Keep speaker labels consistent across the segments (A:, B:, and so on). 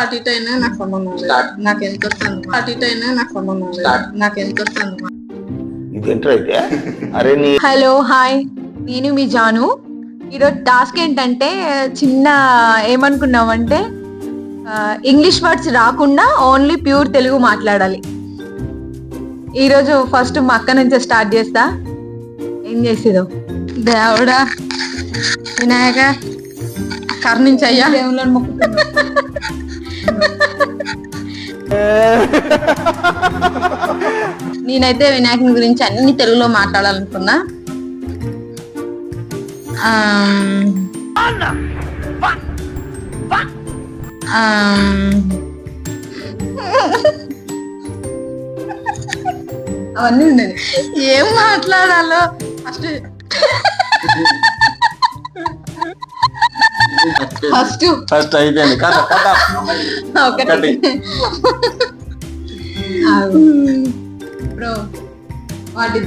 A: అటు ఇటు అయినా నాకు సంబంధం లేదు. నాకు ఎంత వస్తుంది అటు ఇటు అయినా నాకు సంబంధం లేదు. నాకు ఎంత వస్తుంది.
B: హలో హాయ్, నేను మీ జాను. ఈరోజు టాస్క్ ఏంటంటే చిన్న ఏమనుకున్నామంటే ఇంగ్లీష్ వర్డ్స్ రాకుండా ఓన్లీ ప్యూర్ తెలుగు మాట్లాడాలి. ఈరోజు ఫస్ట్ మా అక్క నుంచే స్టార్ట్ చేస్తా. ఏం చేసేదో
A: దేవుడా వినాయక కరుణించయ్యా దేవుళ్ళని మొక్కుతున్నా. నేనైతే వినాయకుని గురించి అన్ని తెలుగులో మాట్లాడాలనుకున్నా. అవన్నీ ఉండేది. ఏం మాట్లాడాలో ఫస్ట్
C: అయిపోయింది.
A: బ్రో వాటి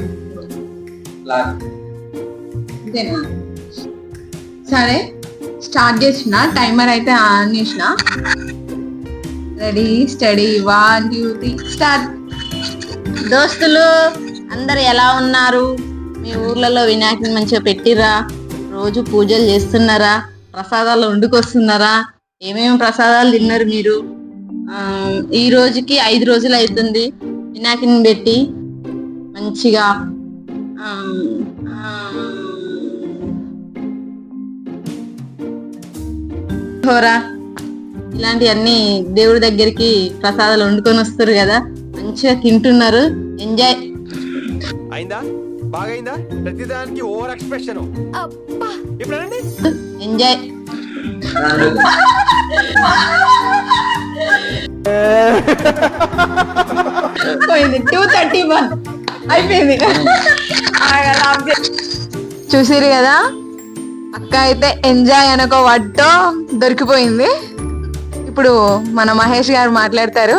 A: సరే స్టార్ట్ చేసిన. టైమర్ అయితే ఆన్ చేసిన. Ready steady 1 2 3 start. దోస్తులు అందరు ఎలా ఉన్నారు? మీ ఊర్లలో వినాయకుని మంచిగా పెట్టిరా? రోజు పూజలు చేస్తున్నారా? ప్రసాదాలు వండుకొస్తున్నారా? ఏమేమి ప్రసాదాలు తిన్నారు మీరు? ఈ రోజుకి 5 రోజులు అవుతుంది వినాయకుని పెట్టి. మంచిగా హోరా ఇలాంటివన్నీ దేవుడి దగ్గరికి ప్రసాదాలు వండుకొని వస్తారు కదా, మంచిగా తింటున్నారు. ఎంజాయ్
D: అయిందా? బాగైందా? ప్రతిదానికి ఓవర్ ఎక్స్ప్రెషన్. ఇప్పుడు
A: ఎంజాయ్. పోయింది 2:31 అయిపోయింది.
B: చూసిరు కదా, అక్క అయితే ఎంజాయ్ అనుకో వడ్డో దొరికిపోయింది. ఇప్పుడు మన మహేష్ గారు మాట్లాడతారు.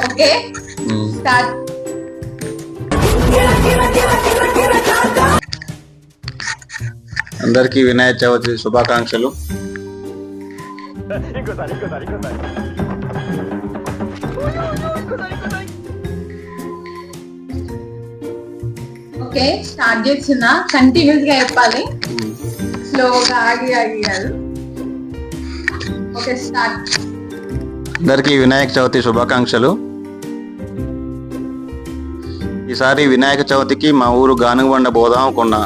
A: Okay start.
C: అందరికీ వినాయక చవితి శుభాకాంక్షలు.
A: ఓకే స్టార్ట్ చేస్తున్నా. కంటిన్యూస్ గా చెప్పాలి, స్లోగా ఆగి ఆగి కాదు. Okay start.
C: అందరికీ వినాయక చవితి శుభాకాంక్షలు. ఈసారి వినాయక చవితికి మా ఊరు గానుగబండ పోదాం అనుకున్నా.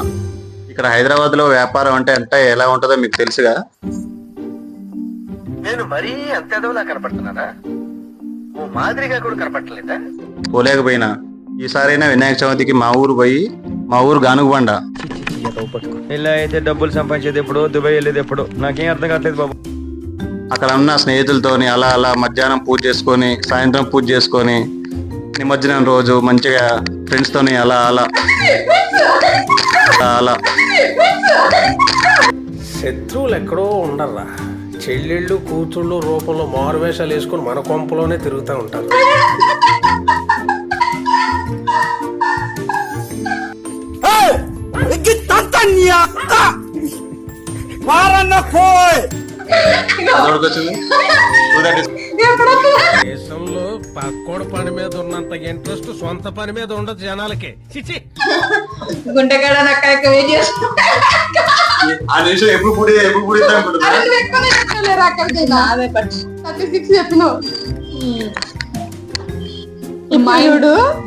C: ఇక్కడ హైదరాబాద్ లో వ్యాపారం అంటే ఎలా ఉంటుందో మీకు తెలుసుగా.
D: నేను మరీ అంత ఎదవలా కనపడుతున్నానా? ఓ మాదిరిగా కూడా కనపడలేదా?
C: పోలేకపోయినా ఈసారైనా వినాయక చవితికి మా ఊరు పోయి, మా ఊరు గానుగబండ.
D: ఇలా అయితే డబ్బులు సంపాదించేది ఎప్పుడు, దుబాయ్ వెళ్ళేది ఎప్పుడు, నాకేం అర్థం కావట్లేదు బాబు.
C: అక్కడ ఉన్న స్నేహితులతోని అలా మధ్యాహ్నం పూజ చేసుకొని, సాయంత్రం పూజ చేసుకొని, నిమజ్జనం రోజు మంచిగా ఫ్రెండ్స్ తోని అలా
E: శత్రువులు ఎక్కడో ఉండర్రా. చెల్లెళ్ళు కూతుళ్ళు రూపంలో మారువేషాలు వేసుకుని మన కొంపలోనే తిరుగుతూ ఉంటారు. దేశంలో పక్కోడ పని మీద ఉన్నంత ఇంట్రెస్ట్ సొంత పని మీద ఉండదు జనాలకి. చిచి
A: గుంటగడ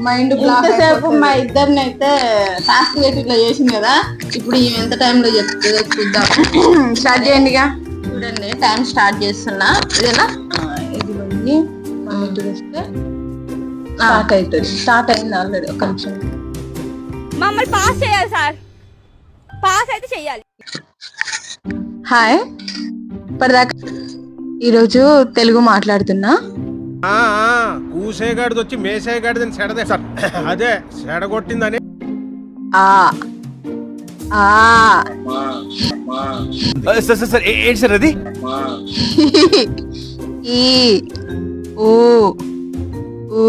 A: మైండ్ సేపు మా ఇద్దరిని అయితే టాస్క్ ఇట్లా చేసింది కదా. ఇప్పుడు ఎంత టైంలో చెప్తుందో చూద్దాం.
B: స్టార్ట్ చేయండి.
A: చూడండి టైం స్టార్ట్ చేస్తున్నా. ఇదేనా ఇది పోయి వస్తే స్టార్ట్ అవుతుంది. స్టార్ట్ అయింది ఆల్రెడీ. ఒక నిమిషం.
F: మమ్మల్ని పాస్ చేయాలి సార్. పాస్ అయితే చెయ్యాలి.
B: హాయ్, ఇప్పటిదాకా ఈరోజు తెలుగు మాట్లాడుతున్నా.
E: కూసేగాడిది వచ్చి మేసేగాడిదని సెడదే సార్. అదే సెడగొట్టిందని.
D: సార్ ఏంటి సార్ అది?
B: ఈ ఊ ఊ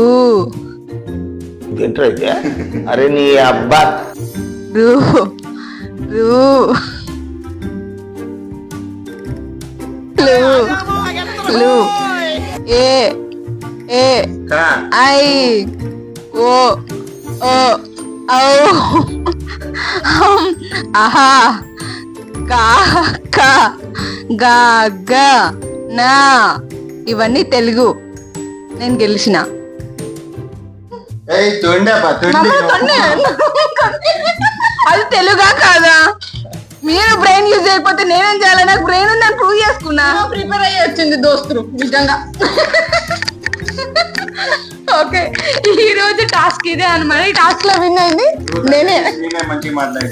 C: అరే నీ అబ్బా.
B: రు రు లు లు ఏ ఏ ఐ ఓ ఓ ఔ ఆహా కా కా గా గ నా ఇవన్నీ తెలుగు. నేను గెలిచిన. అది తెలుగా కాదా? మీరు బ్రెయిన్ యూజ్ చేయకపోతే నేనేం చేయాలి? నాకు బ్రెయిన్ ఉందని ప్రూవ్ చేసుకున్నా.
A: ప్రిపేర్ అయ్యి వచ్చింది దోస్తులు నిజంగా.
B: ఓకే, ఈ రోజు టాస్క్ ఇదే అన్నమాట. ఈ టాస్క్ లో విన్ అయింది నేనే.
C: మంచిగా మాట్లాడి